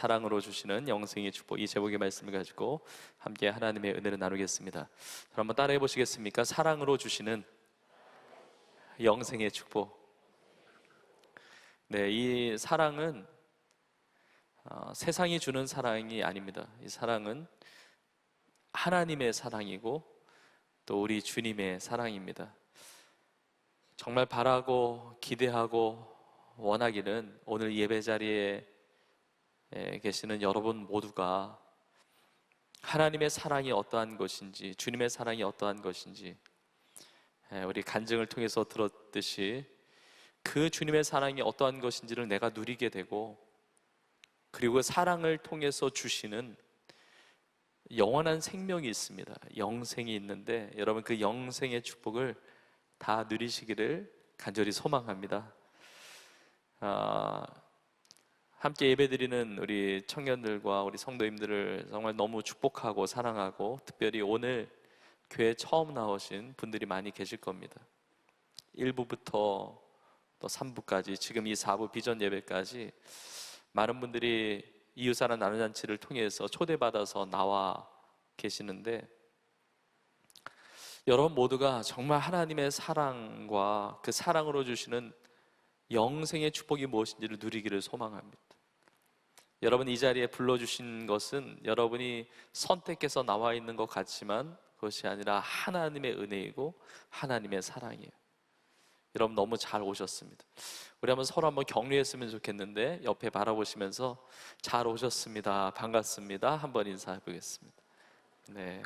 사랑으로 주시는 영생의 축복, 이 제목의 말씀을 가지고 함께 하나님의 은혜를 나누겠습니다. 한번 따라해 보시겠습니까? 사랑으로 주시는 영생의 축복. 네, 이 사랑은 세상이 주는 사랑이 아닙니다. 이 사랑은 하나님의 사랑이고 또 우리 주님의 사랑입니다. 정말 바라고 기대하고 원하기는 오늘 예배 자리에 계시는 여러분 모두가 하나님의 사랑이 어떠한 것인지, 주님의 사랑이 어떠한 것인지 우리 간증을 통해서 들었듯이 그 주님의 사랑이 어떠한 것인지를 내가 누리게 되고, 그리고 사랑을 통해서 주시는 영원한 생명이 있습니다. 영생이 있는데 여러분 그 영생의 축복을 다 누리시기를 간절히 소망합니다. 함께 예배드리는 우리 청년들과 우리 성도님들을 정말 너무 축복하고 사랑하고, 특별히 오늘 교회 처음 나오신 분들이 많이 계실 겁니다. 1부부터 또 3부까지 지금 이 4부 비전 예배까지 많은 분들이 이웃사랑 나눔잔치를 통해서 초대받아서 나와 계시는데, 여러분 모두가 정말 하나님의 사랑과 그 사랑으로 주시는 영생의 축복이 무엇인지를 누리기를 소망합니다. 여러분 이 자리에 불러주신 것은 여러분이 선택해서 나와 있는 것 같지만 그것이 아니라 하나님의 은혜이고 하나님의 사랑이에요. 여러분 너무 잘 오셨습니다. 우리 서로 한번 격려했으면 좋겠는데, 옆에 바라보시면서 잘 오셨습니다, 반갑습니다 한번 인사해 보겠습니다. 네,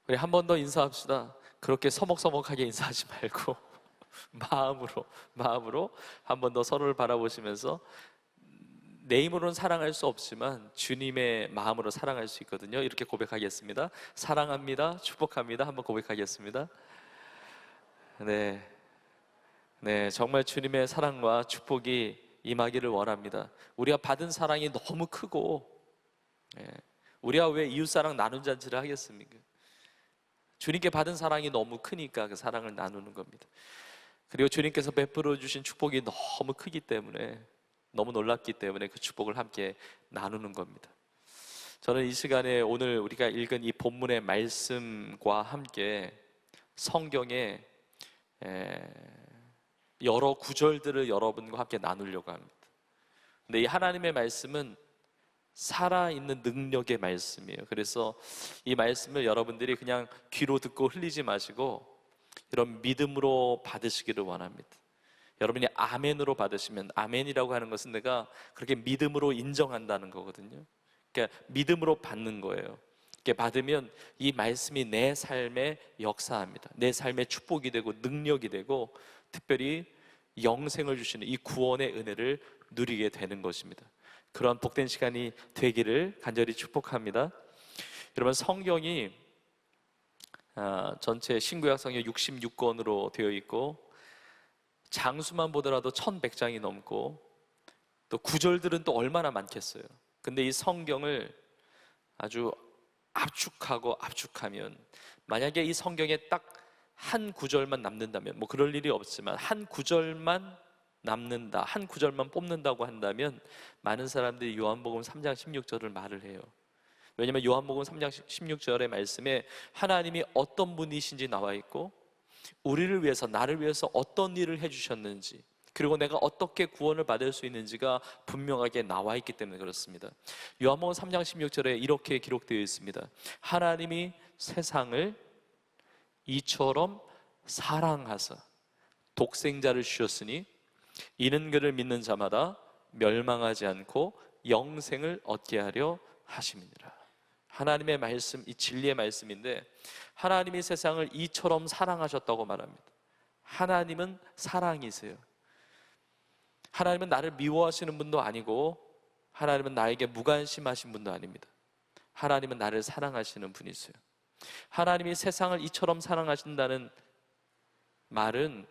우리 한 번 더 인사합시다. 그렇게 서먹서먹하게 인사하지 말고 마음으로 한 번 더 서로를 바라보시면서, 내 힘으로는 사랑할 수 없지만 주님의 마음으로 사랑할 수 있거든요. 이렇게 고백하겠습니다. 사랑합니다, 축복합니다 한번 고백하겠습니다. 네, 정말 주님의 사랑과 축복이 임하기를 원합니다. 우리가 받은 사랑이 너무 크고, 우리가 왜 이웃사랑 나눔 잔치를 하겠습니까? 주님께 받은 사랑이 너무 크니까 그 사랑을 나누는 겁니다. 그리고 주님께서 베풀어 주신 축복이 너무 크기 때문에, 너무 놀랍기 때문에 그 축복을 함께 나누는 겁니다. 저는 이 시간에 오늘 우리가 읽은 이 본문의 말씀과 함께 성경의 여러 구절들을 여러분과 함께 나누려고 합니다. 근데 이 하나님의 말씀은 살아있는 능력의 말씀이에요. 그래서 이 말씀을 여러분들이 그냥 귀로 듣고 흘리지 마시고 이런 믿음으로 받으시기를 원합니다. 여러분이 아멘으로 받으시면, 아멘이라고 하는 것은 내가 그렇게 믿음으로 인정한다는 거거든요. 그러니까 믿음으로 받는 거예요. 이렇게 받으면 이 말씀이 내 삶에 역사합니다. 내 삶에 축복이 되고 능력이 되고, 특별히 영생을 주시는 이 구원의 은혜를 누리게 되는 것입니다. 그런 복된 시간이 되기를 간절히 축복합니다. 여러분 성경이 전체 신구약 성경 66권으로 되어 있고, 장수만 보더라도 1100장이 넘고, 또 구절들은 또 얼마나 많겠어요. 근데 이 성경을 아주 압축하면 만약에 이 성경에 딱 한 구절만 남는다면, 뭐 그럴 일이 없지만 한 구절만 남는다, 한 구절만 뽑는다고 한다면 많은 사람들이 요한복음 3장 16절을 말을 해요. 왜냐하면 요한복음 3장 16절의 말씀에 하나님이 어떤 분이신지 나와 있고, 우리를 위해서, 나를 위해서 어떤 일을 해주셨는지, 그리고 내가 어떻게 구원을 받을 수 있는지가 분명하게 나와 있기 때문에 그렇습니다. 요한복음 3장 16절에 이렇게 기록되어 있습니다. 하나님이 세상을 이처럼 사랑하사 독생자를 주셨으니 이는 그를 믿는 자마다 멸망하지 않고 영생을 얻게 하려 하심이니라. 하나님의 말씀, 이 진리의 말씀인데, 하나님이 세상을 이처럼 사랑하셨다고 말합니다. 하나님은 사랑이세요. 하나님은 나를 미워하시는 분도 아니고, 하나님은 나에게 무관심하신 분도 아닙니다. 하나님은 나를 사랑하시는 분이세요. 하나님이 세상을 이처럼 사랑하신다는 말은,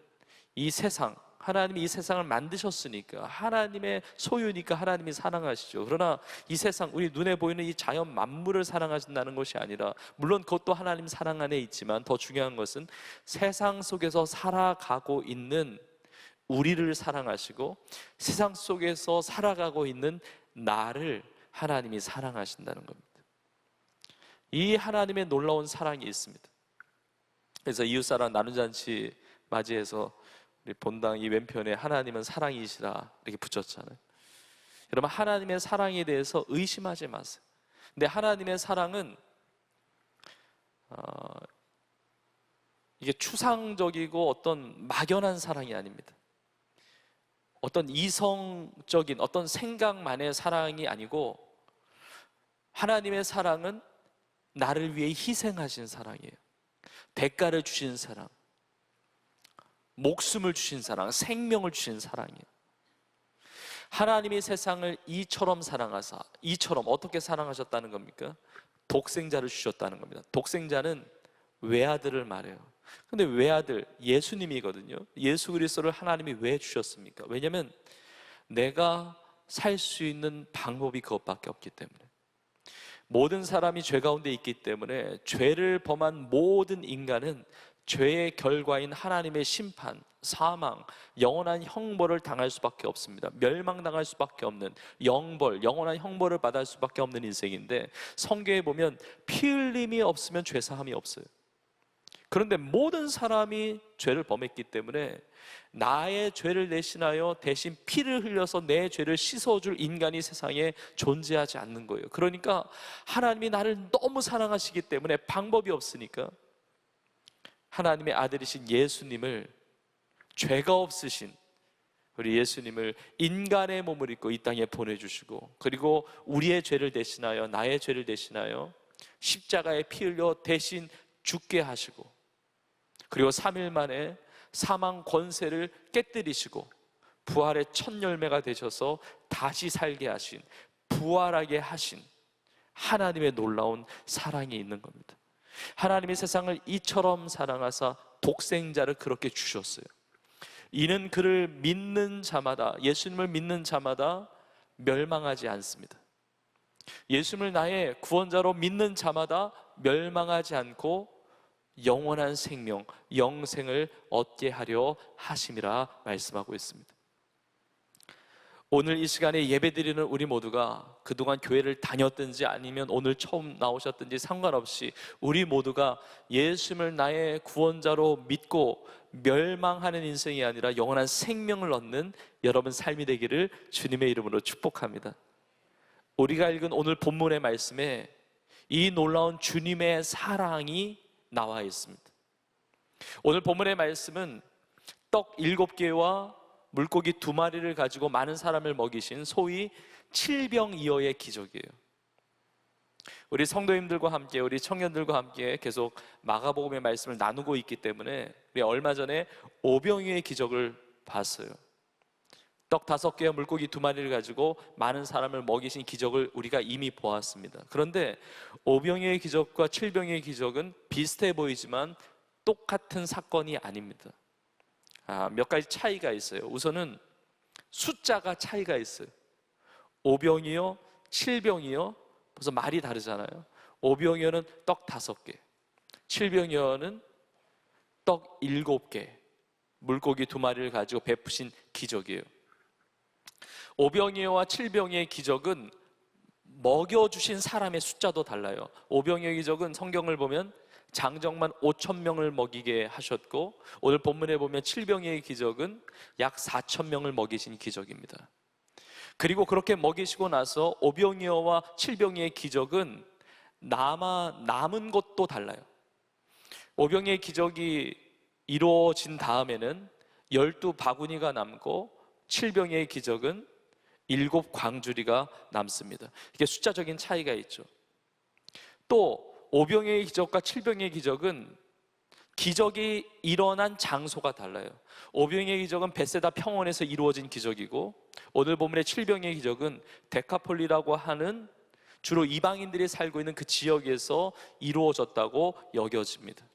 이 세상, 하나님이 이 세상을 만드셨으니까, 하나님의 소유니까 하나님이 사랑하시죠. 그러나 이 세상, 우리 눈에 보이는 이 자연 만물을 사랑하신다는 것이 아니라, 물론 그것도 하나님 사랑 안에 있지만 더 중요한 것은 세상 속에서 살아가고 있는 우리를 사랑하시고 세상 속에서 살아가고 있는 나를 하나님이 사랑하신다는 겁니다. 이 하나님의 놀라운 사랑이 있습니다. 그래서 이웃사랑 나눔잔치 맞이해서 우리 본당 이 왼편에 하나님은 사랑이시라 이렇게 붙였잖아요. 여러분, 하나님의 사랑에 대해서 의심하지 마세요. 근데 하나님의 사랑은 이게 추상적이고 어떤 막연한 사랑이 아닙니다. 어떤 이성적인 어떤 생각만의 사랑이 아니고, 하나님의 사랑은 나를 위해 희생하신 사랑이에요. 대가를 주신 사랑, 목숨을 주신 사랑, 생명을 주신 사랑이에요. 하나님이 세상을 이처럼 사랑하사, 이처럼 어떻게 사랑하셨다는 겁니까? 독생자를 주셨다는 겁니다. 독생자는 외아들을 말해요. 근데 외아들, 예수님이거든요. 예수 그리스도를 하나님이 왜 주셨습니까? 왜냐하면 내가 살 수 있는 방법이 그것밖에 없기 때문에. 모든 사람이 죄 가운데 있기 때문에 죄를 범한 모든 인간은 죄의 결과인 하나님의 심판, 사망, 영원한 형벌을 당할 수밖에 없습니다. 멸망당할 수밖에 없는 영벌, 영원한 형벌을 받을 수밖에 없는 인생인데, 성경에 보면 피 흘림이 없으면 죄사함이 없어요. 그런데 모든 사람이 죄를 범했기 때문에 나의 죄를 대신하여 대신 피를 흘려서 내 죄를 씻어줄 인간이 세상에 존재하지 않는 거예요. 그러니까 하나님이 나를 너무 사랑하시기 때문에 방법이 없으니까 하나님의 아들이신 예수님을, 죄가 없으신 우리 예수님을 인간의 몸을 입고 이 땅에 보내주시고, 그리고 우리의 죄를 대신하여, 나의 죄를 대신하여 십자가에 피 흘려 대신 죽게 하시고, 그리고 3일 만에 사망 권세를 깨뜨리시고 부활의 첫 열매가 되셔서 다시 살게 하신, 부활하게 하신 하나님의 놀라운 사랑이 있는 겁니다. 하나님이 세상을 이처럼 사랑하사 독생자를 그렇게 주셨어요. 이는 그를 믿는 자마다, 예수님을 믿는 자마다 멸망하지 않습니다. 예수님을 나의 구원자로 믿는 자마다 멸망하지 않고 영원한 생명, 영생을 얻게 하려 하심이라 말씀하고 있습니다. 오늘 이 시간에 예배드리는 우리 모두가 그동안 교회를 다녔든지 아니면 오늘 처음 나오셨든지 상관없이 우리 모두가 예수님을 나의 구원자로 믿고 멸망하는 인생이 아니라 영원한 생명을 얻는 여러분 삶이 되기를 주님의 이름으로 축복합니다. 우리가 읽은 오늘 본문의 말씀에 이 놀라운 주님의 사랑이 나와 있습니다. 오늘 본문의 말씀은 떡 7개와 물고기 2마리를 가지고 많은 사람을 먹이신 소위 칠병이어의 기적이에요. 우리 성도님들과 함께, 우리 청년들과 함께 계속 마가복음의 말씀을 나누고 있기 때문에 우리 얼마 전에 오병이어의 기적을 봤어요. 떡 5개와 물고기 2마리를 가지고 많은 사람을 먹이신 기적을 우리가 이미 보았습니다. 그런데 오병이어의 기적과 칠병이어의 기적은 비슷해 보이지만 똑같은 사건이 아닙니다. 몇 가지 차이가 있어요. 우선은 숫자가 차이가 있어요. 오병이어, 칠병이어, 벌써 말이 다르잖아요. 오병이어는 떡 5개, 칠병이어는 떡 7개, 물고기 2마리를 가지고 베푸신 기적이에요. 오병이어와 칠병이어의 기적은 먹여주신 사람의 숫자도 달라요. 오병이어의 기적은 성경을 보면 장정만 5,000명을 먹이게 하셨고, 오늘 본문에 보면 칠병이어의 기적은 약 4,000명을 먹이신 기적입니다. 그리고 그렇게 먹이시고 나서 오병이어와 칠병이어의 기적은 남은 것도 달라요. 오병이어의 기적이 이루어진 다음에는 12바구니가 남고, 칠병이어의 기적은 7광주리가 남습니다. 이게 숫자적인 차이가 있죠. 또 오병이어의 기적과 칠병이어의 기적은 기적이 일어난 장소가 달라요. 오병이어의 기적은 벳세다 평원에서 이루어진 기적이고, 오늘 본문의 칠병이어의 기적은 데카폴리라고 하는 주로 이방인들이 살고 있는 그 지역에서 이루어졌다고 여겨집니다.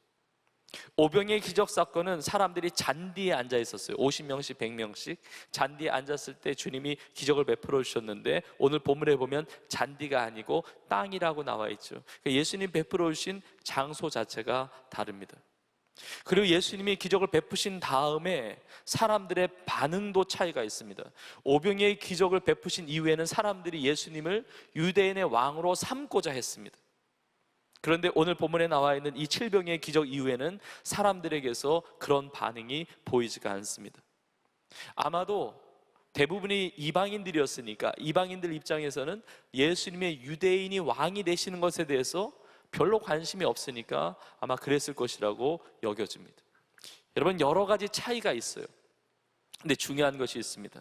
오병이어의 기적 사건은 사람들이 잔디에 앉아 있었어요. 50명씩 100명씩 잔디에 앉았을 때 주님이 기적을 베풀어 주셨는데, 오늘 본문에 보면 잔디가 아니고 땅이라고 나와 있죠. 예수님 베풀어 주신 장소 자체가 다릅니다. 그리고 예수님이 기적을 베푸신 다음에 사람들의 반응도 차이가 있습니다. 오병이의 기적을 베푸신 이후에는 사람들이 예수님을 유대인의 왕으로 삼고자 했습니다. 그런데 오늘 본문에 나와 있는 이 칠병의 기적 이후에는 사람들에게서 그런 반응이 보이지가 않습니다. 아마도 대부분이 이방인들이었으니까 이방인들 입장에서는 예수님의 유대인이 왕이 되시는 것에 대해서 별로 관심이 없으니까 아마 그랬을 것이라고 여겨집니다. 여러분, 여러 가지 차이가 있어요. 근데 중요한 것이 있습니다.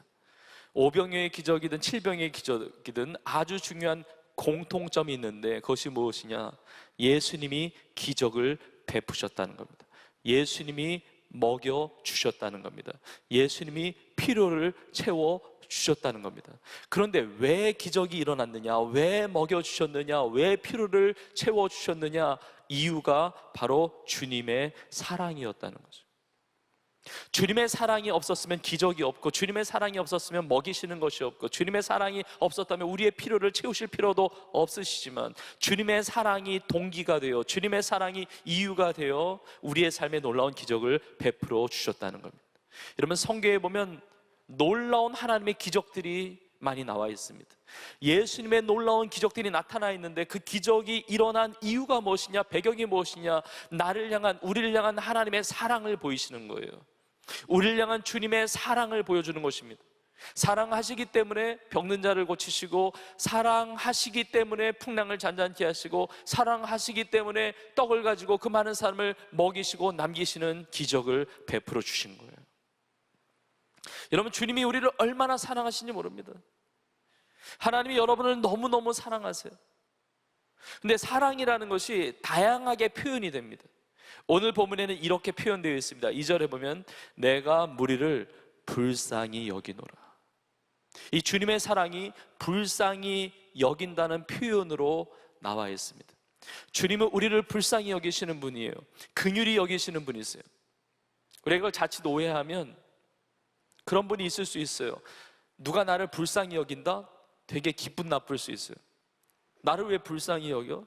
오병이어의 기적이든 칠병의 기적이든 아주 중요한 공통점이 있는데 그것이 무엇이냐? 예수님이 기적을 베푸셨다는 겁니다. 예수님이 먹여 주셨다는 겁니다. 예수님이 필요를 채워 주셨다는 겁니다. 그런데 왜 기적이 일어났느냐? 왜 먹여 주셨느냐? 왜 필요를 채워 주셨느냐? 이유가 바로 주님의 사랑이었다는 거죠. 주님의 사랑이 없었으면 기적이 없고, 주님의 사랑이 없었으면 먹이시는 것이 없고, 주님의 사랑이 없었다면 우리의 필요를 채우실 필요도 없으시지만 주님의 사랑이 동기가 되어, 주님의 사랑이 이유가 되어 우리의 삶에 놀라운 기적을 베풀어 주셨다는 겁니다. 여러분, 성경에 보면 놀라운 하나님의 기적들이 많이 나와 있습니다. 예수님의 놀라운 기적들이 나타나 있는데 그 기적이 일어난 이유가 무엇이냐, 배경이 무엇이냐? 나를 향한, 우리를 향한 하나님의 사랑을 보이시는 거예요. 우리를 향한 주님의 사랑을 보여주는 것입니다. 사랑하시기 때문에 병든 자를 고치시고, 사랑하시기 때문에 풍랑을 잔잔케 하시고, 사랑하시기 때문에 떡을 가지고 그 많은 사람을 먹이시고 남기시는 기적을 베풀어 주신 거예요. 여러분, 주님이 우리를 얼마나 사랑하시는지 모릅니다. 하나님이 여러분을 너무너무 사랑하세요. 근데 사랑이라는 것이 다양하게 표현이 됩니다. 오늘 본문에는 이렇게 표현되어 있습니다. 2절에 보면 내가 무리를 불쌍히 여기노라. 이 주님의 사랑이 불쌍히 여긴다는 표현으로 나와 있습니다. 주님은 우리를 불쌍히 여기시는 분이에요. 긍휼히 여기시는 분이세요. 우리가 이걸 자칫 오해하면 그런 분이 있을 수 있어요. 누가 나를 불쌍히 여긴다? 되게 기분 나쁠 수 있어요. 나를 왜 불쌍히 여겨?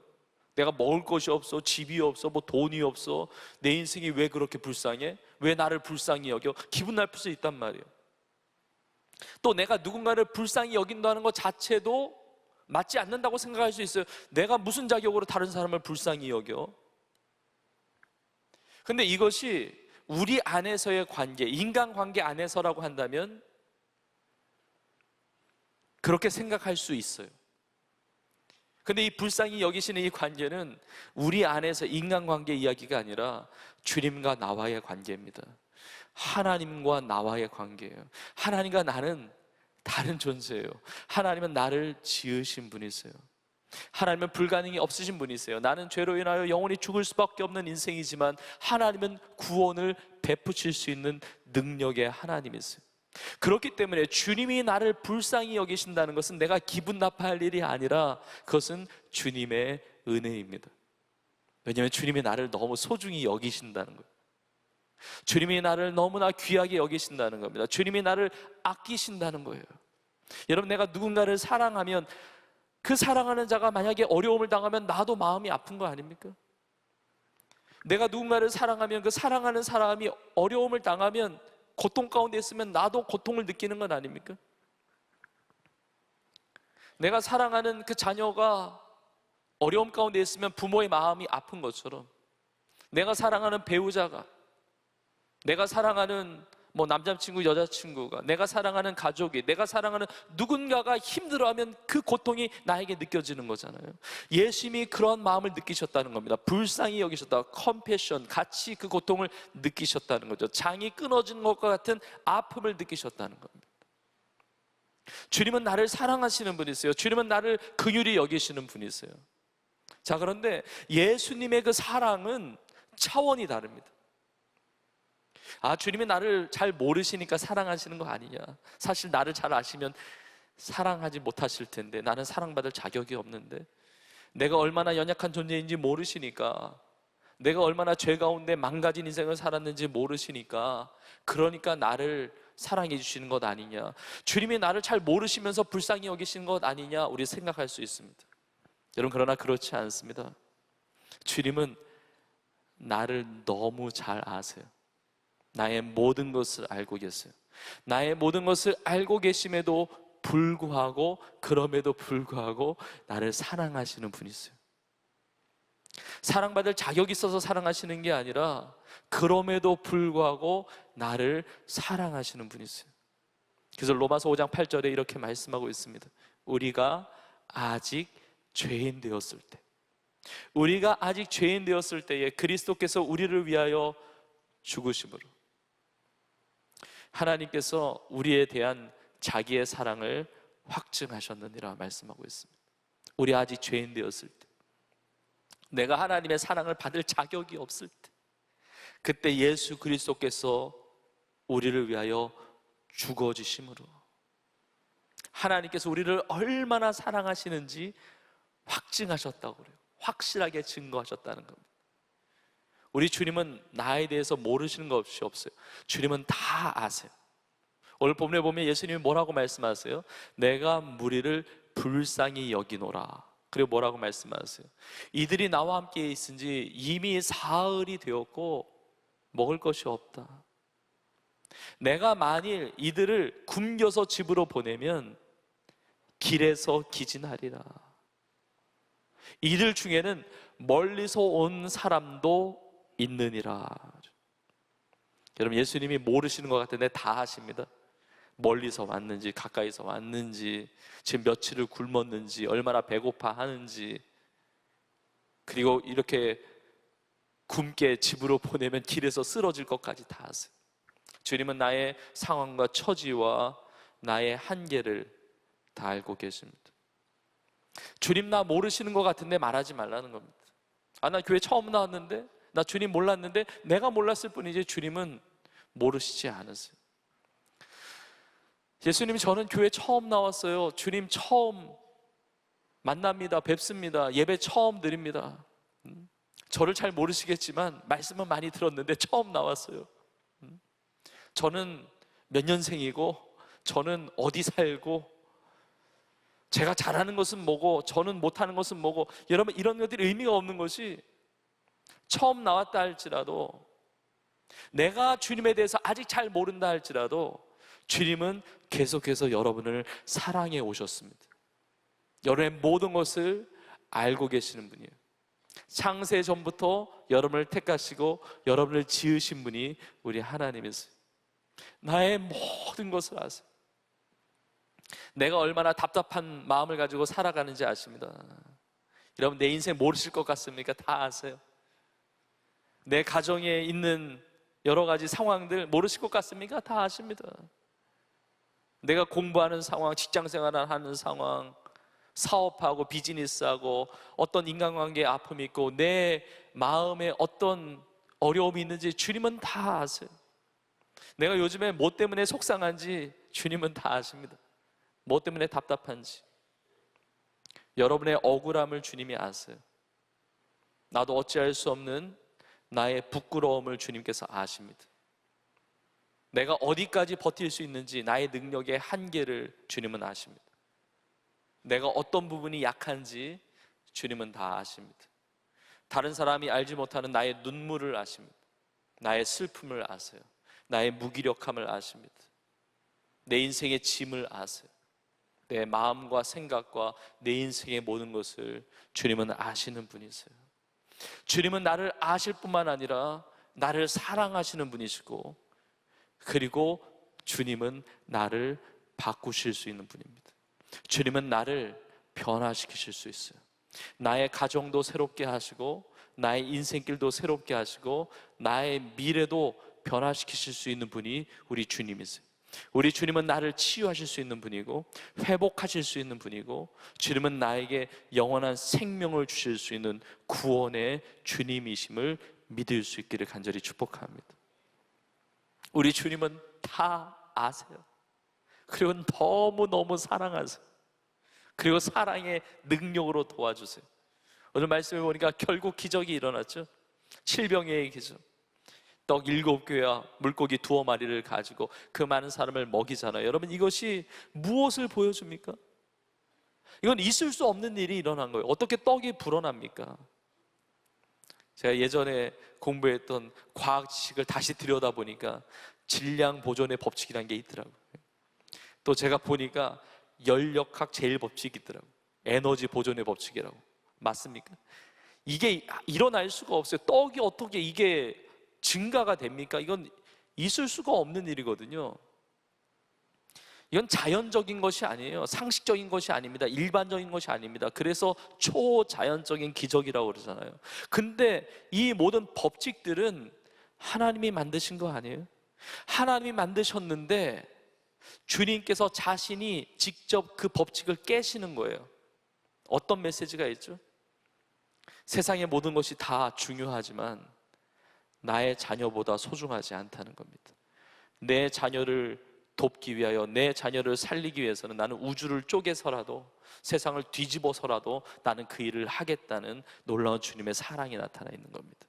내가 먹을 것이 없어, 집이 없어, 뭐 돈이 없어, 내 인생이 왜 그렇게 불쌍해? 왜 나를 불쌍히 여겨? 기분 나쁠 수 있단 말이에요. 또 내가 누군가를 불쌍히 여긴다는 것 자체도 맞지 않는다고 생각할 수 있어요. 내가 무슨 자격으로 다른 사람을 불쌍히 여겨? 근데 이것이 우리 안에서의 관계, 인간관계 안에서라고 한다면 그렇게 생각할 수 있어요. 근데 이 불쌍히 여기시는 이 관계는 우리 안에서 인간관계 이야기가 아니라 주님과 나와의 관계입니다. 하나님과 나와의 관계예요. 하나님과 나는 다른 존재예요. 하나님은 나를 지으신 분이세요. 하나님은 불가능이 없으신 분이세요. 나는 죄로 인하여 영원히 죽을 수밖에 없는 인생이지만 하나님은 구원을 베푸실 수 있는 능력의 하나님이세요. 그렇기 때문에 주님이 나를 불쌍히 여기신다는 것은 내가 기분 나빠할 일이 아니라 그것은 주님의 은혜입니다. 왜냐하면 주님이 나를 너무 소중히 여기신다는 거예요. 주님이 나를 너무나 귀하게 여기신다는 겁니다. 주님이 나를 아끼신다는 거예요. 여러분, 내가 누군가를 사랑하면 그 사랑하는 자가 만약에 어려움을 당하면 나도 마음이 아픈 거 아닙니까? 내가 누군가를 사랑하면 그 사랑하는 사람이 어려움을 당하면, 고통 가운데 있으면 나도 고통을 느끼는 건 아닙니까? 내가 사랑하는 그 자녀가 어려움 가운데 있으면 부모의 마음이 아픈 것처럼, 내가 사랑하는 배우자가, 내가 사랑하는 남자친구, 여자친구가, 내가 사랑하는 가족이, 내가 사랑하는 누군가가 힘들어하면 그 고통이 나에게 느껴지는 거잖아요. 예수님이 그런 마음을 느끼셨다는 겁니다. 불쌍히 여기셨다. 컴패션, 같이 그 고통을 느끼셨다는 거죠. 장이 끊어진 것과 같은 아픔을 느끼셨다는 겁니다. 주님은 나를 사랑하시는 분이세요. 주님은 나를 긍휼히 여기시는 분이세요. 자, 그런데 예수님의 그 사랑은 차원이 다릅니다. 주님이 나를 잘 모르시니까 사랑하시는 거 아니냐? 사실 나를 잘 아시면 사랑하지 못하실 텐데, 나는 사랑받을 자격이 없는데, 내가 얼마나 연약한 존재인지 모르시니까, 내가 얼마나 죄 가운데 망가진 인생을 살았는지 모르시니까, 그러니까 나를 사랑해 주시는 것 아니냐? 주님이 나를 잘 모르시면서 불쌍히 여기시는 것 아니냐? 우리 생각할 수 있습니다. 여러분, 그러나 그렇지 않습니다. 주님은 나를 너무 잘 아세요. 나의 모든 것을 알고 계세요. 나의 모든 것을 알고 계심에도 불구하고, 그럼에도 불구하고 나를 사랑하시는 분이세요. 사랑받을 자격이 있어서 사랑하시는 게 아니라 그럼에도 불구하고 나를 사랑하시는 분이세요. 그래서 로마서 5장 8절에 이렇게 말씀하고 있습니다. 우리가 아직 죄인 되었을 때, 우리가 아직 죄인 되었을 때에 그리스도께서 우리를 위하여 죽으심으로 하나님께서 우리에 대한 자기의 사랑을 확증하셨느니라 말씀하고 있습니다. 우리 아직 죄인 되었을 때, 내가 하나님의 사랑을 받을 자격이 없을 때, 그때 예수 그리스도께서 우리를 위하여 죽어지심으로 하나님께서 우리를 얼마나 사랑하시는지 확증하셨다고 그래요. 확실하게 증거하셨다는 겁니다. 우리 주님은 나에 대해서 모르시는 것이 없어요. 주님은 다 아세요. 오늘 본문에 보면 예수님이 뭐라고 말씀하세요? 내가 무리를 불쌍히 여기노라. 그리고 뭐라고 말씀하세요? 이들이 나와 함께 있은지 이미 사흘이 되었고 먹을 것이 없다. 내가 만일 이들을 굶겨서 집으로 보내면 길에서 기진하리라. 이들 중에는 멀리서 온 사람도 있느니라. 여러분, 예수님이 모르시는 것 같은데 다 아십니다. 멀리서 왔는지 가까이서 왔는지, 지금 며칠을 굶었는지, 얼마나 배고파 하는지, 그리고 이렇게 굶게 집으로 보내면 길에서 쓰러질 것까지 다 아세요. 주님은 나의 상황과 처지와 나의 한계를 다 알고 계십니다. 주님 나 모르시는 것 같은데 말하지 말라는 겁니다. 나 교회 처음 나왔는데, 나 주님 몰랐는데, 내가 몰랐을 뿐이지 주님은 모르시지 않으세요. 예수님, 저는 교회 처음 나왔어요. 주님 처음 만납니다. 뵙습니다. 예배 처음 드립니다. 저를 잘 모르시겠지만 말씀은 많이 들었는데 처음 나왔어요. 저는 몇 년생이고, 저는 어디 살고, 제가 잘하는 것은 뭐고, 저는 못하는 것은 뭐고. 여러분, 이런 것들이 의미가 없는 것이, 처음 나왔다 할지라도, 내가 주님에 대해서 아직 잘 모른다 할지라도 주님은 계속해서 여러분을 사랑해 오셨습니다. 여러분의 모든 것을 알고 계시는 분이에요. 창세 전부터 여러분을 택하시고 여러분을 지으신 분이 우리 하나님이세요. 나의 모든 것을 아세요. 내가 얼마나 답답한 마음을 가지고 살아가는지 아십니다. 여러분, 내 인생 모르실 것 같습니까? 다 아세요. 내 가정에 있는 여러 가지 상황들 모르실 것 같습니까? 다 아십니다. 내가 공부하는 상황, 직장생활을 하는 상황, 사업하고 비즈니스하고 어떤 인간관계에 아픔이 있고 내 마음에 어떤 어려움이 있는지 주님은 다 아세요. 내가 요즘에 뭐 때문에 속상한지 주님은 다 아십니다. 뭐 때문에 답답한지. 여러분의 억울함을 주님이 아세요. 나도 어찌할 수 없는 나의 부끄러움을 주님께서 아십니다. 내가 어디까지 버틸 수 있는지 나의 능력의 한계를 주님은 아십니다. 내가 어떤 부분이 약한지 주님은 다 아십니다. 다른 사람이 알지 못하는 나의 눈물을 아십니다. 나의 슬픔을 아세요. 나의 무기력함을 아십니다. 내 인생의 짐을 아세요. 내 마음과 생각과 내 인생의 모든 것을 주님은 아시는 분이세요. 주님은 나를 아실 뿐만 아니라 나를 사랑하시는 분이시고, 그리고 주님은 나를 바꾸실 수 있는 분입니다. 주님은 나를 변화시키실 수 있어요. 나의 가정도 새롭게 하시고, 나의 인생길도 새롭게 하시고, 나의 미래도 변화시키실 수 있는 분이 우리 주님이세요. 우리 주님은 나를 치유하실 수 있는 분이고 회복하실 수 있는 분이고, 주님은 나에게 영원한 생명을 주실 수 있는 구원의 주님이심을 믿을 수 있기를 간절히 축복합니다. 우리 주님은 다 아세요. 그리고 너무너무 사랑하세요. 그리고 사랑의 능력으로 도와주세요. 오늘 말씀해 보니까 결국 기적이 일어났죠. 칠병의 기적. 떡 7개와 물고기 2마리를 가지고 그 많은 사람을 먹이잖아요. 여러분, 이것이 무엇을 보여줍니까? 이건 있을 수 없는 일이 일어난 거예요. 어떻게 떡이 불어납니까? 제가 예전에 공부했던 과학 지식을 다시 들여다보니까 질량 보존의 법칙이라는 게 있더라고요. 또 제가 보니까 열역학 제1법칙이 있더라고요. 에너지 보존의 법칙이라고. 맞습니까? 이게 일어날 수가 없어요. 떡이 어떻게 이게 증가가 됩니까? 이건 있을 수가 없는 일이거든요. 이건 자연적인 것이 아니에요. 상식적인 것이 아닙니다. 일반적인 것이 아닙니다. 그래서 초자연적인 기적이라고 그러잖아요. 근데 이 모든 법칙들은 하나님이 만드신 거 아니에요? 하나님이 만드셨는데 주님께서 자신이 직접 그 법칙을 깨시는 거예요. 어떤 메시지가 있죠? 세상의 모든 것이 다 중요하지만 나의 자녀보다 소중하지 않다는 겁니다. 내 자녀를 돕기 위하여, 내 자녀를 살리기 위해서는 나는 우주를 쪼개서라도, 세상을 뒤집어서라도 나는 그 일을 하겠다는 놀라운 주님의 사랑이 나타나 있는 겁니다.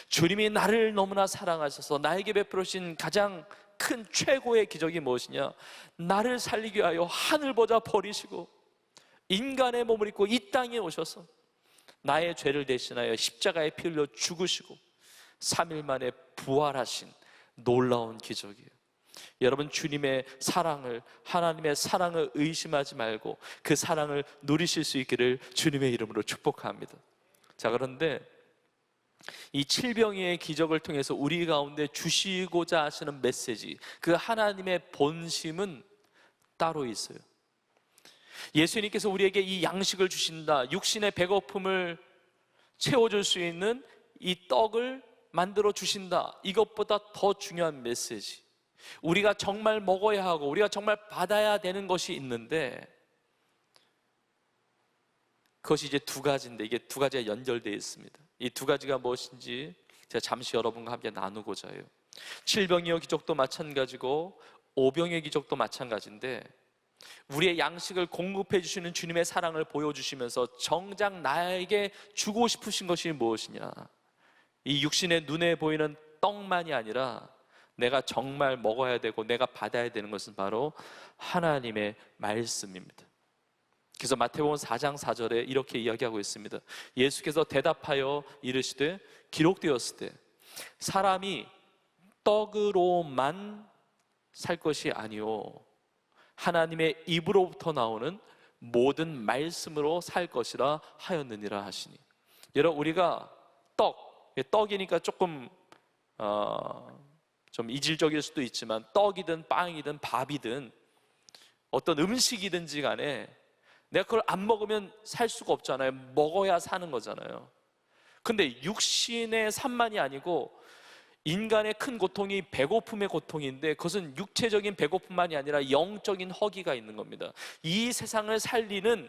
주님이 나를 너무나 사랑하셔서 나에게 베풀어 주신 가장 큰 최고의 기적이 무엇이냐? 나를 살리기 위하여 하늘보다 버리시고 인간의 몸을 입고 이 땅에 오셔서 나의 죄를 대신하여 십자가에 피 흘려 죽으시고 3일 만에 부활하신 놀라운 기적이에요. 여러분, 주님의 사랑을, 하나님의 사랑을 의심하지 말고 그 사랑을 누리실 수 있기를 주님의 이름으로 축복합니다. 자, 그런데 이 칠병이의 기적을 통해서 우리 가운데 주시고자 하시는 메시지, 그 하나님의 본심은 따로 있어요. 예수님께서 우리에게 이 양식을 주신다, 육신의 배고픔을 채워줄 수 있는 이 떡을 만들어 주신다, 이것보다 더 중요한 메시지, 우리가 정말 먹어야 하고 우리가 정말 받아야 되는 것이 있는데, 그것이 이제 두 가지인데 이게 두 가지가 연결되어 있습니다. 이 두 가지가 무엇인지 제가 잠시 여러분과 함께 나누고자 해요. 칠병이의 기적도 마찬가지고 오병의 기적도 마찬가지인데, 우리의 양식을 공급해 주시는 주님의 사랑을 보여주시면서 정작 나에게 주고 싶으신 것이 무엇이냐, 이 육신의 눈에 보이는 떡만이 아니라 내가 정말 먹어야 되고 내가 받아야 되는 것은 바로 하나님의 말씀입니다. 그래서 마태복음 4장 4절에 이렇게 이야기하고 있습니다. 예수께서 대답하여 이르시되 기록되었을 때 사람이 떡으로만 살 것이 아니요 하나님의 입으로부터 나오는 모든 말씀으로 살 것이라 하였느니라 하시니. 여러분, 우리가 떡이니까 조금 좀 이질적일 수도 있지만 떡이든 빵이든 밥이든 어떤 음식이든지 간에 내가 그걸 안 먹으면 살 수가 없잖아요. 먹어야 사는 거잖아요. 근데 육신의 산만이 아니고 인간의 큰 고통이 배고픔의 고통인데, 그것은 육체적인 배고픔만이 아니라 영적인 허기가 있는 겁니다. 이 세상을 살리는,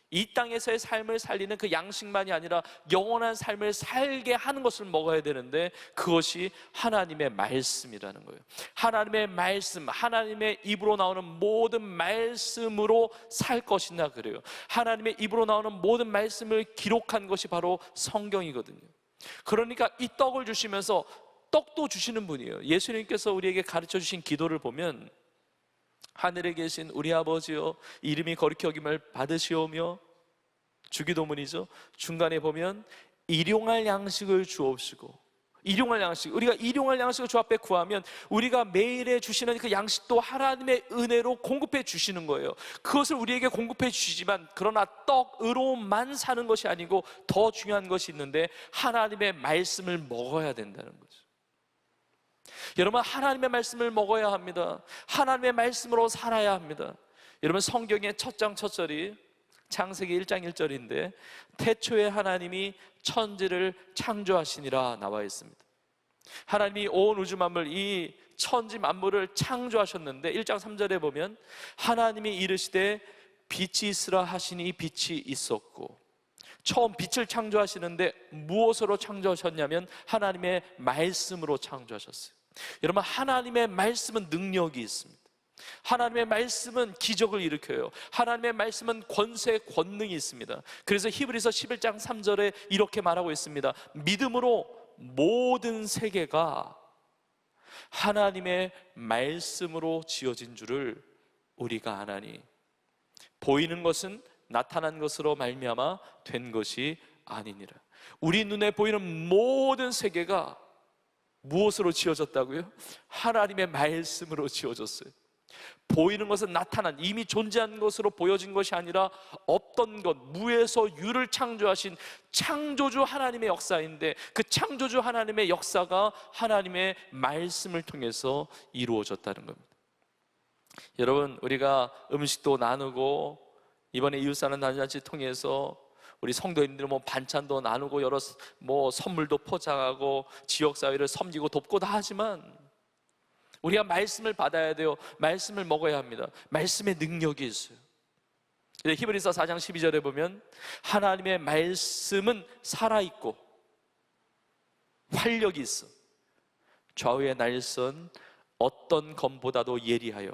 이 땅에서의 삶을 살리는 그 양식만이 아니라 영원한 삶을 살게 하는 것을 먹어야 되는데, 그것이 하나님의 말씀이라는 거예요. 하나님의 말씀, 하나님의 입으로 나오는 모든 말씀으로 살 것이나 그래요. 하나님의 입으로 나오는 모든 말씀을 기록한 것이 바로 성경이거든요. 그러니까 이 떡을 주시면서 떡도 주시는 분이에요. 예수님께서 우리에게 가르쳐 주신 기도를 보면 하늘에 계신 우리 아버지여 이름이 거룩히 여김을 받으시오며, 주기도문이죠. 중간에 보면 일용할 양식을 주옵시고, 일용할 양식, 우리가 일용할 양식을 주 앞에 구하면 우리가 매일에 주시는 그 양식도 하나님의 은혜로 공급해 주시는 거예요. 그것을 우리에게 공급해 주시지만, 그러나 떡으로만 사는 것이 아니고 더 중요한 것이 있는데 하나님의 말씀을 먹어야 된다는 거죠. 여러분, 하나님의 말씀을 먹어야 합니다. 하나님의 말씀으로 살아야 합니다. 여러분, 성경의 첫 장 첫 절이 창세기 1장 1절인데 태초에 하나님이 천지를 창조하시니라 나와 있습니다. 하나님이 온 우주 만물, 이 천지 만물을 창조하셨는데 1장 3절에 보면 하나님이 이르시되 빛이 있으라 하시니 빛이 있었고, 처음 빛을 창조하시는데 무엇으로 창조하셨냐면 하나님의 말씀으로 창조하셨어요. 여러분, 하나님의 말씀은 능력이 있습니다. 하나님의 말씀은 기적을 일으켜요. 하나님의 말씀은 권세, 권능이 있습니다. 그래서 히브리서 11장 3절에 이렇게 말하고 있습니다. 믿음으로 모든 세계가 하나님의 말씀으로 지어진 줄을 우리가 아나니, 보이는 것은 나타난 것으로 말미암아 된 것이 아니니라. 우리 눈에 보이는 모든 세계가 무엇으로 지어졌다고요? 하나님의 말씀으로 지어졌어요. 보이는 것은 나타난, 이미 존재한 것으로 보여진 것이 아니라 없던 것, 무에서 유를 창조하신 창조주 하나님의 역사인데, 그 창조주 하나님의 역사가 하나님의 말씀을 통해서 이루어졌다는 겁니다. 여러분, 우리가 음식도 나누고 이번에 이웃사는 단잔치 통해서 우리 성도님들 반찬도 나누고 여러 선물도 포장하고 지역사회를 섬기고 돕고 다 하지만 우리가 말씀을 받아야 돼요. 말씀을 먹어야 합니다. 말씀의 능력이 있어요. 히브리서 4장 12절에 보면 하나님의 말씀은 살아있고 활력이 있어 좌우의 날선 어떤 검보다도 예리하여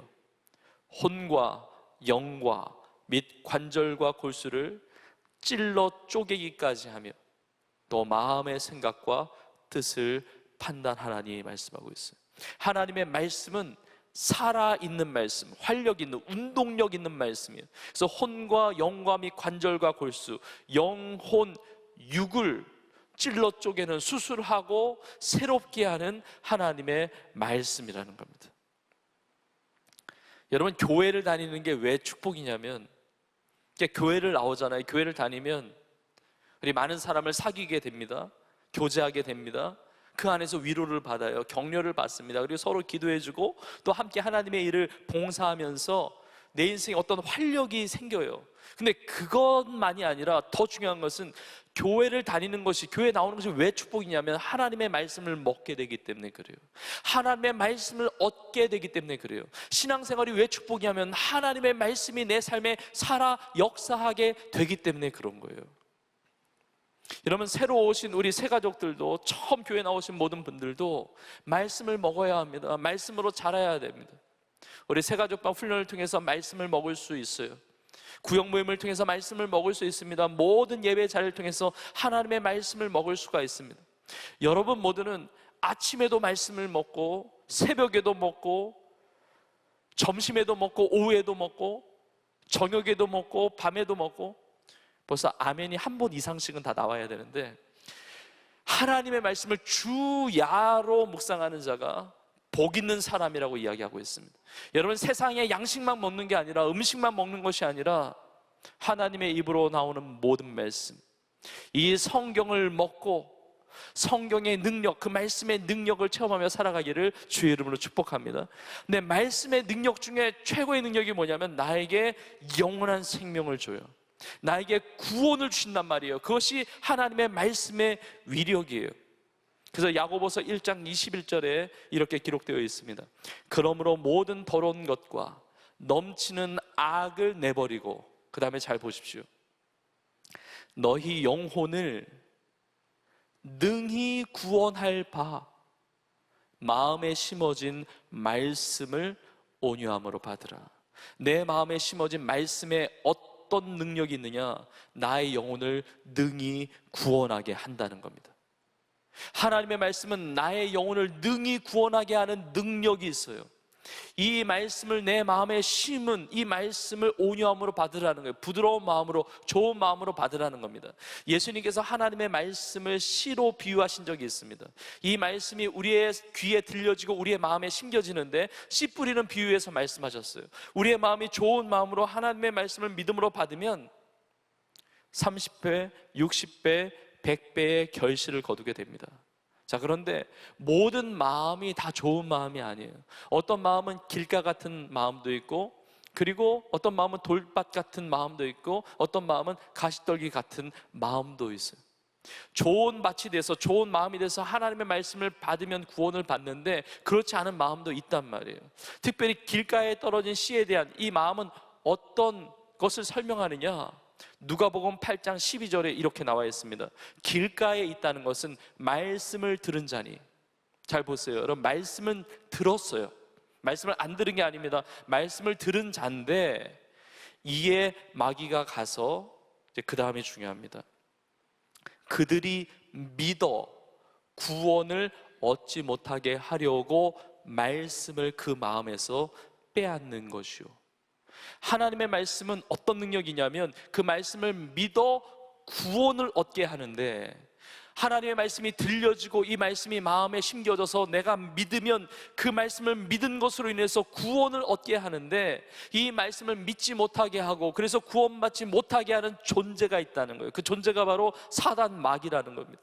혼과 영과 및 관절과 골수를 찔러 쪼개기까지 하며 또 마음의 생각과 뜻을 판단하나니 말씀하고 있어요. 하나님의 말씀은 살아있는 말씀, 활력 있는, 운동력 있는 말씀이에요. 그래서 혼과 영과 및 관절과 골수, 영혼, 육을 찔러 쪼개는, 수술하고 새롭게 하는 하나님의 말씀이라는 겁니다. 여러분, 교회를 다니는 게 왜 축복이냐면, 교회를 나오잖아요. 교회를 다니면 우리 많은 사람을 사귀게 됩니다. 교제하게 됩니다. 그 안에서 위로를 받아요. 격려를 받습니다. 그리고 서로 기도해주고 또 함께 하나님의 일을 봉사하면서 내 인생에 어떤 활력이 생겨요. 근데 그것만이 아니라 더 중요한 것은 교회를 다니는 것이, 교회에 나오는 것이 왜 축복이냐면 하나님의 말씀을 먹게 되기 때문에 그래요. 하나님의 말씀을 얻게 되기 때문에 그래요. 신앙생활이 왜 축복이냐면 하나님의 말씀이 내 삶에 살아 역사하게 되기 때문에 그런 거예요. 여러분, 새로 오신 우리 새 가족들도, 처음 교회 나오신 모든 분들도 말씀을 먹어야 합니다. 말씀으로 자라야 됩니다. 우리 새 가족방 훈련을 통해서 말씀을 먹을 수 있어요. 구역 모임을 통해서 말씀을 먹을 수 있습니다. 모든 예배 자리를 통해서 하나님의 말씀을 먹을 수가 있습니다. 여러분 모두는 아침에도 말씀을 먹고, 새벽에도 먹고, 점심에도 먹고, 오후에도 먹고, 저녁에도 먹고, 밤에도 먹고, 벌써 아멘이 한 번 이상씩은 다 나와야 되는데, 하나님의 말씀을 주야로 묵상하는 자가 복 있는 사람이라고 이야기하고 있습니다. 여러분, 세상에 양식만 먹는 게 아니라, 음식만 먹는 것이 아니라 하나님의 입으로 나오는 모든 말씀, 이 성경을 먹고 성경의 능력, 그 말씀의 능력을 체험하며 살아가기를 주의 이름으로 축복합니다. 근데 말씀의 능력 중에 최고의 능력이 뭐냐면 나에게 영원한 생명을 줘요. 나에게 구원을 주신단 말이에요. 그것이 하나님의 말씀의 위력이에요. 그래서 야고보서 1장 21절에 이렇게 기록되어 있습니다. 그러므로 모든 더러운 것과 넘치는 악을 내버리고, 그 다음에 잘 보십시오. 너희 영혼을 능히 구원할 바 마음에 심어진 말씀을 온유함으로 받으라. 내 마음에 심어진 말씀에 어떤 능력이 있느냐? 나의 영혼을 능히 구원하게 한다는 겁니다. 하나님의 말씀은 나의 영혼을 능히 구원하게 하는 능력이 있어요. 이 말씀을 내 마음에 심은 이 말씀을 온유함으로 받으라는 거예요. 부드러운 마음으로, 좋은 마음으로 받으라는 겁니다. 예수님께서 하나님의 말씀을 씨로 비유하신 적이 있습니다. 이 말씀이 우리의 귀에 들려지고 우리의 마음에 심겨지는데 씨 뿌리는 비유에서 말씀하셨어요. 우리의 마음이 좋은 마음으로 하나님의 말씀을 믿음으로 받으면 30배, 60배, 100배의 결실을 거두게 됩니다. 자, 그런데 모든 마음이 다 좋은 마음이 아니에요. 어떤 마음은 길가 같은 마음도 있고, 그리고 어떤 마음은 돌밭 같은 마음도 있고, 어떤 마음은 가시떨기 같은 마음도 있어요. 좋은 밭이 돼서, 좋은 마음이 돼서 하나님의 말씀을 받으면 구원을 받는데 그렇지 않은 마음도 있단 말이에요. 특별히 길가에 떨어진 씨에 대한 이 마음은 어떤 것을 설명하느냐? 누가복음 8장 12절에 이렇게 나와 있습니다. 길가에 있다는 것은 말씀을 들은 자니. 잘 보세요. 여러분, 말씀은 들었어요. 말씀을 안 들은 게 아닙니다. 말씀을 들은 자인데 이에 마귀가 가서, 이제 그 다음이 중요합니다. 그들이 믿어 구원을 얻지 못하게 하려고 말씀을 그 마음에서 빼앗는 것이요. 하나님의 말씀은 어떤 능력이냐면 그 말씀을 믿어 구원을 얻게 하는데, 하나님의 말씀이 들려지고 이 말씀이 마음에 심겨져서 내가 믿으면 그 말씀을 믿은 것으로 인해서 구원을 얻게 하는데, 이 말씀을 믿지 못하게 하고 그래서 구원받지 못하게 하는 존재가 있다는 거예요. 그 존재가 바로 사단, 마귀라는 겁니다.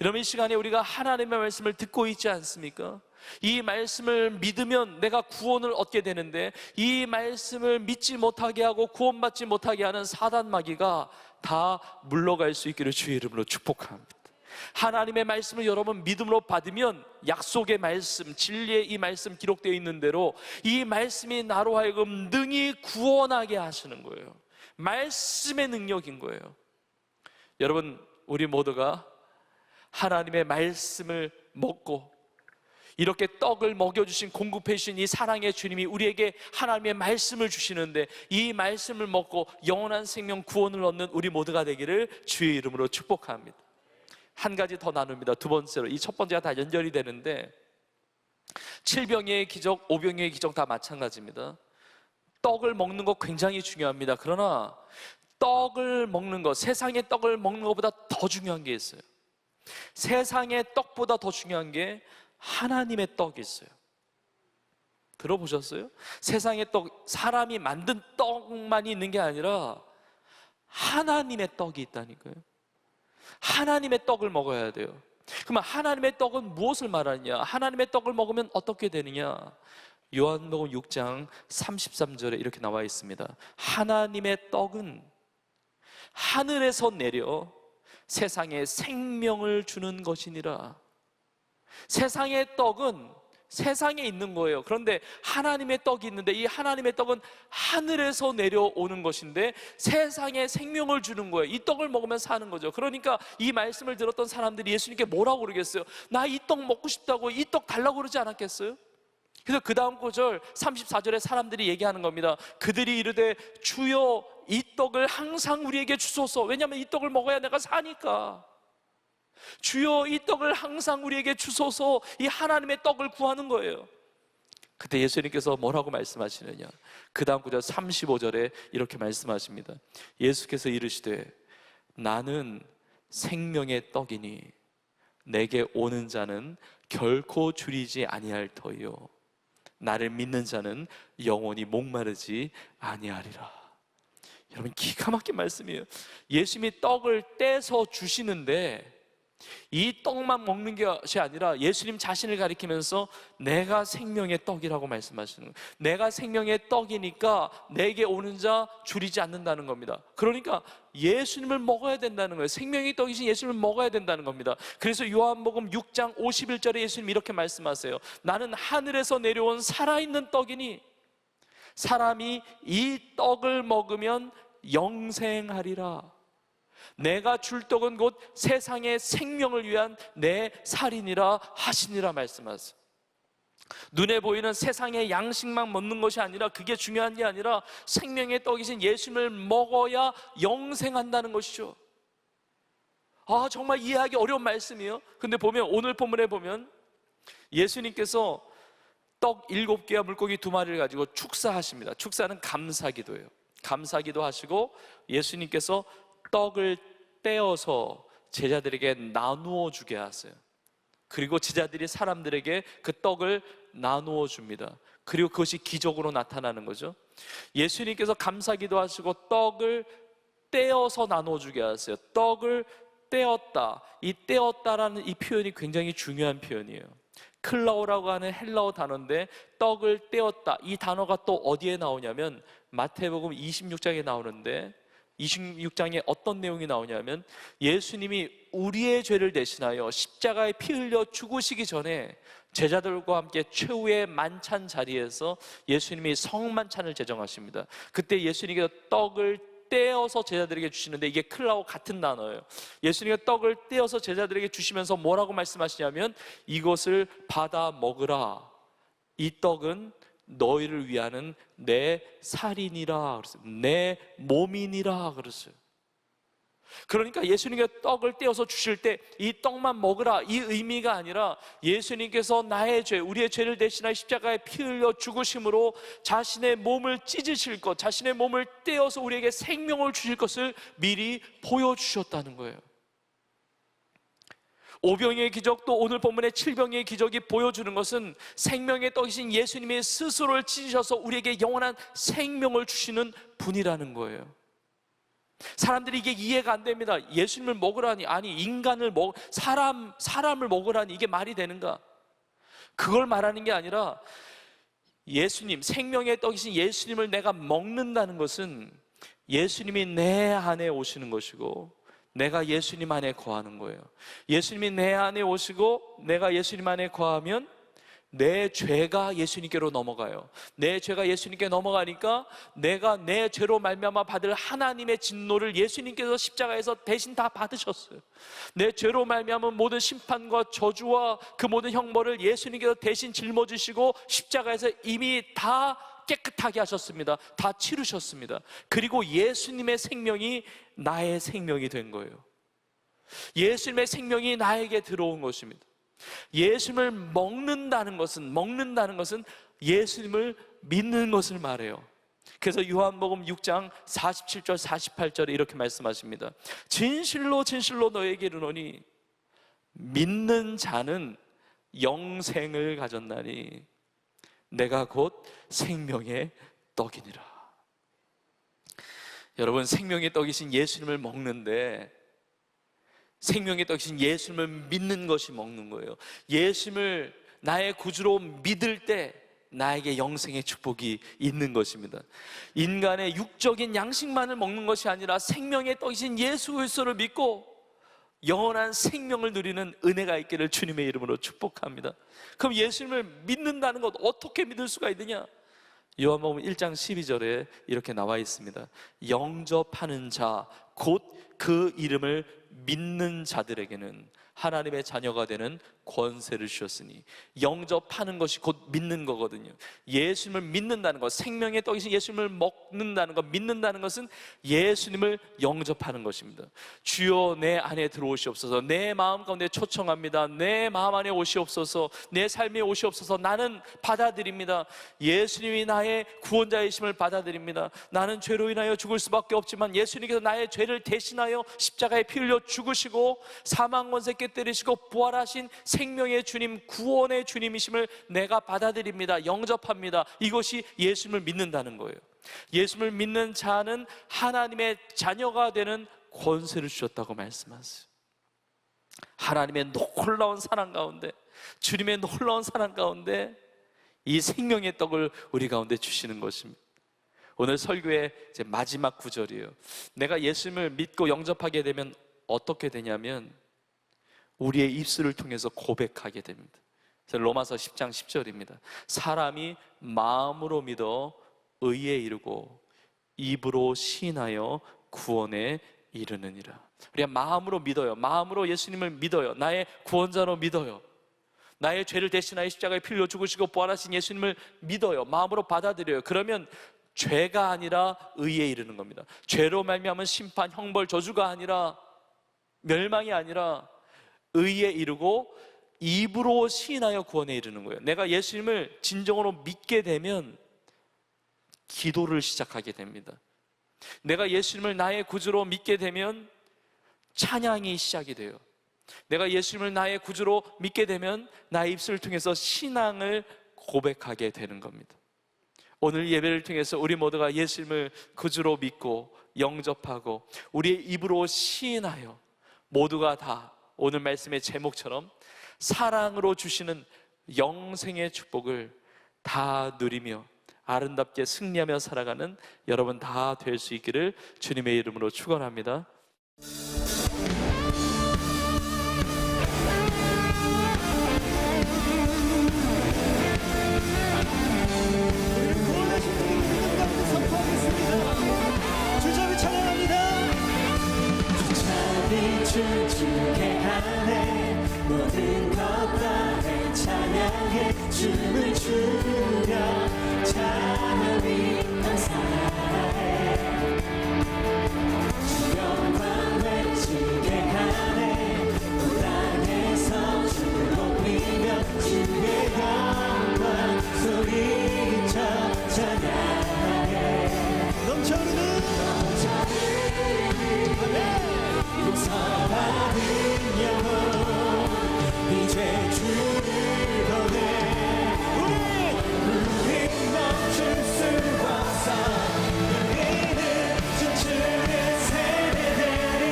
여러분, 이 시간에 우리가 하나님의 말씀을 듣고 있지 않습니까? 이 말씀을 믿으면 내가 구원을 얻게 되는데, 이 말씀을 믿지 못하게 하고 구원받지 못하게 하는 사단, 마귀가 다 물러갈 수 있기를 주의 이름으로 축복합니다. 하나님의 말씀을 여러분 믿음으로 받으면 약속의 말씀, 진리의 이 말씀 기록되어 있는 대로 이 말씀이 나로 하여금 능히 구원하게 하시는 거예요. 말씀의 능력인 거예요. 여러분, 우리 모두가 하나님의 말씀을 먹고 이렇게 떡을 먹여주신, 공급해 주신 이 사랑의 주님이 우리에게 하나님의 말씀을 주시는데, 이 말씀을 먹고 영원한 생명, 구원을 얻는 우리 모두가 되기를 주의 이름으로 축복합니다. 한 가지 더 나눕니다. 두 번째로, 이 첫 번째가 다 연결이 되는데, 7병의 기적, 5병의 기적 다 마찬가지입니다. 떡을 먹는 거 굉장히 중요합니다. 그러나 떡을 먹는 것, 세상의 떡을 먹는 것보다 더 중요한 게 있어요. 세상의 떡보다 더 중요한 게 하나님의 떡이 있어요. 들어보셨어요? 세상의 떡, 사람이 만든 떡만이 있는 게 아니라 하나님의 떡이 있다니까요. 하나님의 떡을 먹어야 돼요. 그러면 하나님의 떡은 무엇을 말하느냐? 하나님의 떡을 먹으면 어떻게 되느냐? 요한복음 6장 33절에 이렇게 나와 있습니다. 하나님의 떡은 하늘에서 내려 세상에 생명을 주는 것이니라. 세상의 떡은 세상에 있는 거예요. 그런데 하나님의 떡이 있는데, 이 하나님의 떡은 하늘에서 내려오는 것인데 세상에 생명을 주는 거예요. 이 떡을 먹으면 사는 거죠. 그러니까 이 말씀을 들었던 사람들이 예수님께 뭐라고 그러겠어요? 나 이 떡 먹고 싶다고, 이 떡 달라고 그러지 않았겠어요? 그래서 그 다음 구절 34절에 사람들이 얘기하는 겁니다. 그들이 이르되 주여 이 떡을 항상 우리에게 주소서. 왜냐하면 이 떡을 먹어야 내가 사니까. 주여 이 떡을 항상 우리에게 주소서. 이 하나님의 떡을 구하는 거예요. 그때 예수님께서 뭐라고 말씀하시느냐? 그 다음 구절 35절에 이렇게 말씀하십니다. 예수께서 이르시되 나는 생명의 떡이니 내게 오는 자는 결코 줄이지 아니할 터이요 나를 믿는 자는 영원히 목마르지 아니하리라. 여러분, 기가 막힌 말씀이에요. 예수님이 떡을 떼서 주시는데 이 떡만 먹는 것이 아니라 예수님 자신을 가리키면서 내가 생명의 떡이라고 말씀하시는 거예요. 내가 생명의 떡이니까 내게 오는 자 줄이지 않는다는 겁니다. 그러니까 예수님을 먹어야 된다는 거예요. 생명의 떡이신 예수님을 먹어야 된다는 겁니다. 그래서 요한복음 6장 51절에 예수님 이렇게 말씀하세요. 나는 하늘에서 내려온 살아있는 떡이니 사람이 이 떡을 먹으면 영생하리라. 내가 줄 떡은 곧 세상의 생명을 위한 내 살이니라 하시니라 말씀하세요. 눈에 보이는 세상의 양식만 먹는 것이 아니라, 그게 중요한 게 아니라 생명의 떡이신 예수님을 먹어야 영생한다는 것이죠. 아, 정말 이해하기 어려운 말씀이에요. 근데 보면 오늘 본문에 보면 예수님께서 떡 7개와 물고기 2마리를 가지고 축사하십니다. 축사는 감사기도예요. 감사기도 하시고 예수님께서 떡을 떼어서 제자들에게 나누어 주게 하세요. 그리고 제자들이 사람들에게 그 떡을 나누어 줍니다. 그리고 그것이 기적으로 나타나는 거죠. 예수님께서 감사기도 하시고 떡을 떼어서 나누어 주게 하세요. 떡을 떼었다. 이 떼었다라는 이 표현이 굉장히 중요한 표현이에요. 클라오라고 하는 헬라어 단어인데, 떡을 떼었다, 이 단어가 또 어디에 나오냐면 마태복음 26장에 나오는데, 26장에 어떤 내용이 나오냐면 예수님이 우리의 죄를 대신하여 십자가에 피 흘려 죽으시기 전에 제자들과 함께 최후의 만찬 자리에서 예수님이 성만찬을 제정하십니다. 그때 예수님께서 떡을 떼어서 제자들에게 주시는데, 이게 클라오 같은 단어예요. 예수님이 떡을 떼어서 제자들에게 주시면서 뭐라고 말씀하시냐면 이것을 받아 먹으라. 이 떡은 너희를 위하는 내 살이니라 그랬어요. 내 몸이니라 그랬어요. 그러니까 예수님께 떡을 떼어서 주실 때 이 떡만 먹으라, 이 의미가 아니라 예수님께서 나의 죄, 우리의 죄를 대신하여 십자가에 피 흘려 죽으심으로 자신의 몸을 찢으실 것, 자신의 몸을 떼어서 우리에게 생명을 주실 것을 미리 보여주셨다는 거예요. 오병이의 기적, 또 오늘 본문의 칠병이의 기적이 보여주는 것은 생명의 떡이신 예수님이 스스로를 찢으셔서 우리에게 영원한 생명을 주시는 분이라는 거예요. 사람들이 이게 이해가 안 됩니다. 예수님을 먹으라니, 아니 사람을 먹으라니 이게 말이 되는가? 그걸 말하는 게 아니라 예수님, 생명의 떡이신 예수님을 내가 먹는다는 것은 예수님이 내 안에 오시는 것이고 내가 예수님 안에 거하는 거예요. 예수님이 내 안에 오시고 내가 예수님 안에 거하면 내 죄가 예수님께로 넘어가요. 내 죄가 예수님께 넘어가니까 내가 내 죄로 말미암아 받을 하나님의 진노를 예수님께서 십자가에서 대신 다 받으셨어요. 내 죄로 말미암은 모든 심판과 저주와 그 모든 형벌을 예수님께서 대신 짊어지시고 십자가에서 이미 다 깨끗하게 하셨습니다. 다 치르셨습니다. 그리고 예수님의 생명이 나의 생명이 된 거예요. 예수님의 생명이 나에게 들어온 것입니다. 예수님을 먹는다는 것은 예수님을 믿는 것을 말해요. 그래서 요한복음 6장 47절 48절에 이렇게 말씀하십니다. 진실로 진실로 너에게 이르노니 믿는 자는 영생을 가졌나니 내가 곧 생명의 떡이니라. 여러분, 생명의 떡이신 예수님을 먹는데 생명의 떡이신 예수님을 믿는 것이 먹는 거예요. 예수님을 나의 구주로 믿을 때 나에게 영생의 축복이 있는 것입니다. 인간의 육적인 양식만을 먹는 것이 아니라 생명의 떡이신 예수 그리스도를 믿고 영원한 생명을 누리는 은혜가 있기를 주님의 이름으로 축복합니다. 그럼 예수님을 믿는다는 것 어떻게 믿을 수가 있느냐? 요한복음 1장 12절에 이렇게 나와 있습니다. 영접하는 자, 곧 그 이름을 믿는 자들에게는 하나님의 자녀가 되는 권세를 주셨으니, 영접하는 것이 곧 믿는 거거든요. 예수님을 믿는다는 것, 생명의 떡이신 예수님을 먹는다는 것, 믿는다는 것은 예수님을 영접하는 것입니다. 주여 내 안에 들어오시옵소서. 내 마음 가운데 초청합니다. 내 마음 안에 오시옵소서. 내 삶에 오시옵소서. 나는 받아들입니다. 예수님이 나의 구원자이심을 받아들입니다. 나는 죄로 인하여 죽을 수밖에 없지만 예수님께서 나의 죄를 대신하여 십자가에 피 흘려 죽으시고 사망 권세 깨뜨리시고 부활하신 생명의 주님, 구원의 주님이심을 내가 받아들입니다. 영접합니다. 이것이 예수님을 믿는다는 거예요. 예수님을 믿는 자는 하나님의 자녀가 되는 권세를 주셨다고 말씀하세요. 하나님의 놀라운 사랑 가운데, 주님의 놀라운 사랑 가운데 이 생명의 떡을 우리 가운데 주시는 것입니다. 오늘 설교의 이제 마지막 구절이에요. 내가 예수님을 믿고 영접하게 되면 어떻게 되냐면 우리의 입술을 통해서 고백하게 됩니다. 그래서 로마서 10장 10절입니다. 사람이 마음으로 믿어 의에 이르고 입으로 시인하여 구원에 이르느니라. 우리가 마음으로 믿어요. 마음으로 예수님을 믿어요. 나의 구원자로 믿어요. 나의 죄를 대신하여 십자가에 피 흘려 죽으시고 부활하신 예수님을 믿어요. 마음으로 받아들여요. 그러면 죄가 아니라 의에 이르는 겁니다. 죄로 말미암은 심판, 형벌, 저주가 아니라, 멸망이 아니라 의에 이르고 입으로 시인하여 구원에 이르는 거예요. 내가 예수님을 진정으로 믿게 되면 기도를 시작하게 됩니다. 내가 예수님을 나의 구주로 믿게 되면 찬양이 시작이 돼요. 내가 예수님을 나의 구주로 믿게 되면 나의 입술을 통해서 신앙을 고백하게 되는 겁니다. 오늘 예배를 통해서 우리 모두가 예수님을 구주로 믿고 영접하고 우리의 입으로 시인하여 모두가 다 오늘 말씀의 제목처럼 사랑으로 주시는 영생의 축복을 다 누리며 아름답게 승리하며 살아가는 여러분 다 될 수 있기를 주님의 이름으로 축원합니다. 주께 하네 모든 것 다해 찬양해 춤을 추며 찬양이 감사해 영광 춤추게 하네 온 땅에서 춤을 높이며 주의 영광 소리쳐 찬양해 넘쳐흐르는 용서받은 영혼 이제 주를 보내 우리 멈출 수 없어 우리는 춤추는 세대들이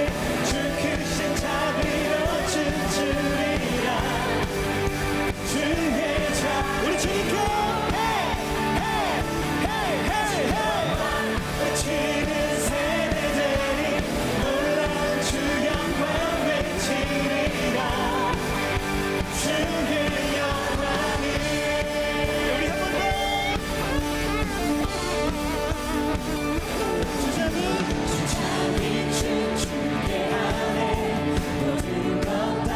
주 크신 자비로 춤추리라 주의 자 우리 주님께 외치는 세대들이 놀라운 주 영광 외치리라 주의 영광을 우리 한 번 더 주자비 춤추게 하네 모든 것 다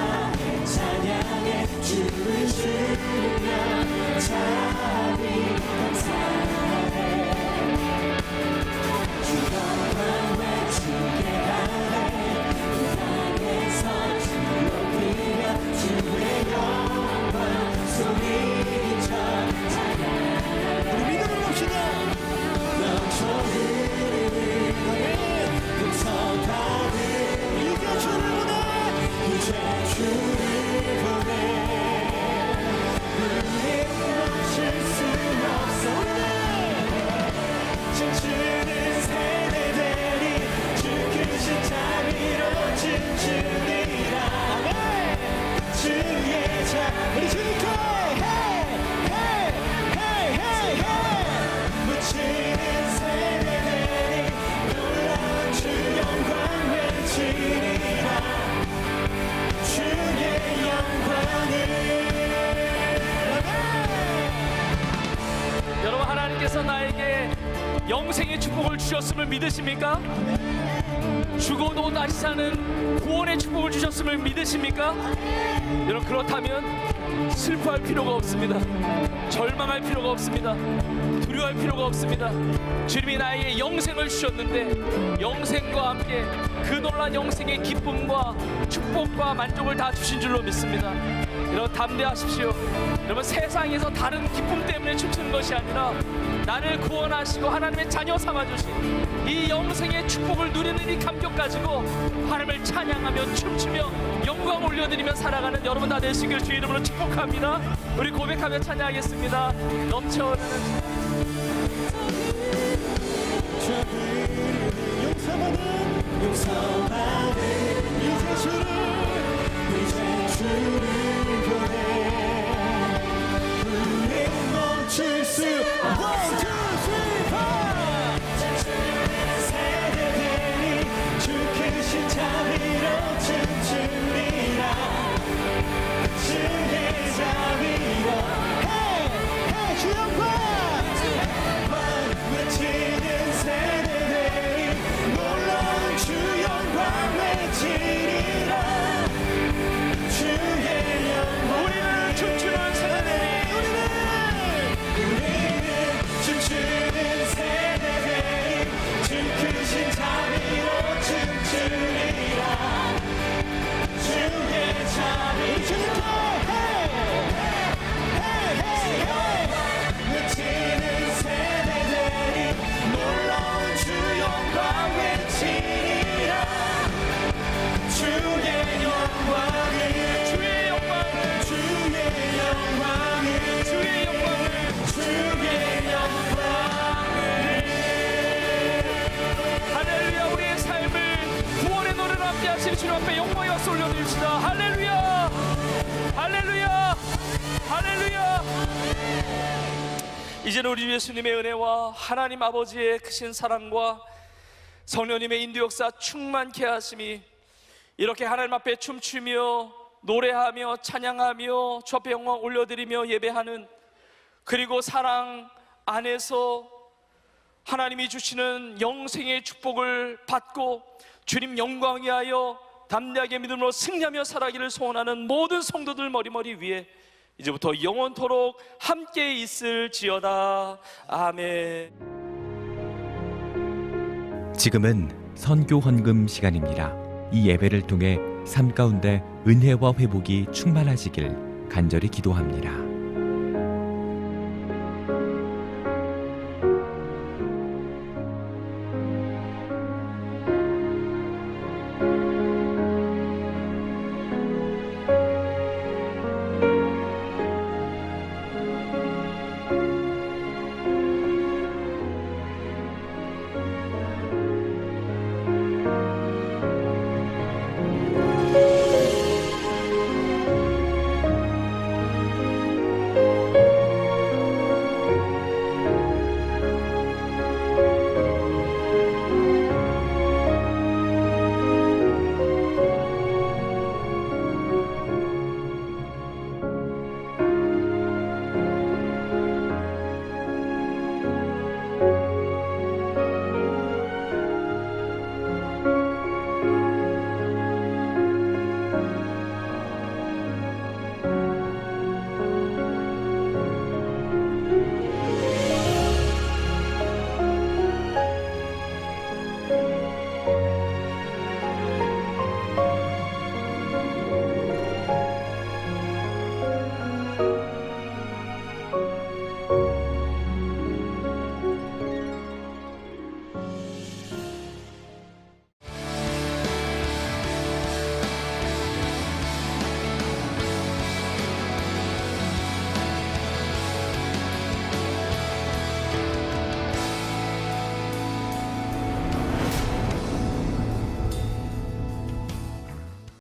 찬양해 주를 주며 자비 감사해 주 영광 외치게 하네 이 땅에서 주를 높이며 주의 영광 소리쳐 찬양해 우리 믿음을 봅시다 넘쳐 흐르는 용서받은 이제 주를 보내 이제 주를 보내 우리 멈출 수 없어 춤추는 세대들이 주 크신 자비로 춤추리라 주의 자 우리 주님께 묻히는 세대들이 놀라운 주 영광 외치리라 주의 영광을 여러분, 하나님께서 나에게 영생의 축복을 주셨음을 믿으십니까? 죽어도 다시 사는 구원의 축복을 주셨음을 믿으십니까? 여러분, 그렇다면 슬퍼할 필요가 없습니다. 절망할 필요가 없습니다. 두려워할 필요가 없습니다. 주님이 나에게 영생을 주셨는데 영생과 함께 그 놀란 영생의 기쁨과 축복과 만족을 다 주신 줄로 믿습니다. 여러분, 담대하십시오. 여러분, 세상에서 다른 기쁨 때문에 춤추는 것이 아니라 나를 구원하시고 하나님의 자녀 삼아주신 이 영생의 축복을 누리는 이 감격 가지고 하나님을 찬양하며 춤추며 영광 올려드리며 살아가는 여러분 다 되시길 주 이름으로 축복합니다. 우리 고백하며 찬양하겠습니다. 넘쳐흐르는 용서받은 이제 주를 보내 우리 멈출 수 없어 춤추는 세대들이 주 크신 자비로 춤추리라 주의 자비로 주 영광 외치는 세대들이 놀라운 주 영광 외치리라 주의 영광 우리는 춤추는 세대들이 우리는 춤추는 세대들이 주 크신 자비로 춤추리라 주의 자비 주님께 외치는 세대들이 놀라운 주 영광 외치리라 주의 영광을 주의 영광을 주의 영광을 주의 영광을 주의 영광을 할렐루야. 우리의 삶을 구원의 노래로 함께 하시는 주님 앞에 영광의 박수 올려드립시다. 할렐루야, 할렐루야, 할렐루야. 이제는 우리 예수님의 은혜와 하나님 아버지의 크신 사랑과 성령님의 인도 역사 충만케 하심이 이렇게 하나님 앞에 춤추며 노래하며 찬양하며 주 앞에 영광 올려드리며 예배하는, 그리고 사랑 안에서 하나님이 주시는 영생의 축복을 받고 주님 영광 위하여 담대하게 믿음으로 승리하며 살아가기를 소원하는 모든 성도들 머리머리 위에 이제부터 영원토록 함께 있을지어다. 아멘. 지금은 선교 헌금 시간입니다. 이 예배를 통해 삶 가운데 은혜와 회복이 충만하시길 간절히 기도합니다.